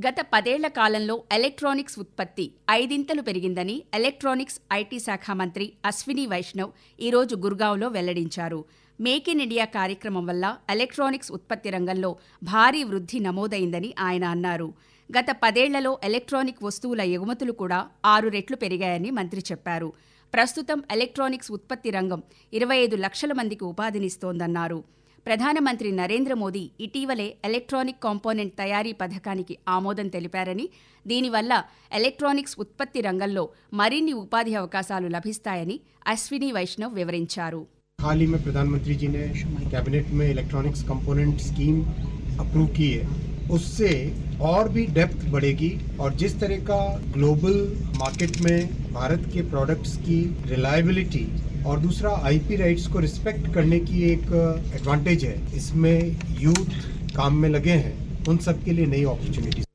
గత 10 ఏళ్ల కాలంలో ఎలక్ట్రానిక్స్ ఉత్పత్తి 5 పెరిగిందని ఎలక్ట్రానిక్స్ ఐటీ శాఖ మంత్రి అశ్విని వైష్ణవ్ ఈరోజు గుర్గావ్లో వెల్లడించారు. మేక్ ఇన్ ఇండియా కార్యక్రమం వల్ల ఎలక్ట్రానిక్స్ ఉత్పత్తి రంగంలో భారీ వృద్ధి నమోదైందని ఆయన అన్నారు. గత 10 ఏళ్లలో ఎలక్ట్రానిక్ వస్తువుల ఎగుమతులు కూడా 6 రెట్లు పెరిగాయని మంత్రి చెప్పారు. ప్రస్తుతం ఎలక్ట్రానిక్స్ ఉత్పత్తి రంగం 25 లక్షల మందికి ఉపాధినిస్తోందన్నారు. ప్రధానమంత్రి నరేంద్ర మోదీ ఇటీవలే ఎలక్ట్రానిక్ కాంపోనెంట్ తయారీ పథకానికి ఆమోదం తెలిపారని, దీనివల్ల ఎలక్ట్రానిక్స్ ఉత్పత్తి రంగంలో మరిన్ని ఉపాధి అవకాశాలు లభిస్తాయని అశ్విని వైష్ణవ్ వివరించారు. हाल ही में प्रधानमंत्री जी ने कैबिनेट में इलेक्ट्रॉनिक्स कंपोनेंट स्कीम अप्रूव की है, उससे और भी डेप्थ बढ़ेगी और जिस तरह का ग्लोबल मार्केट में भारत के प्रोडक्ट्स की रिलायबिलिटी और दूसरा आईपी राइट्स को रिस्पेक्ट करने की एक एडवांटेज है, इसमें यूथ काम में लगे हैं, उन सब के लिए नई अपॉर्चुनिटी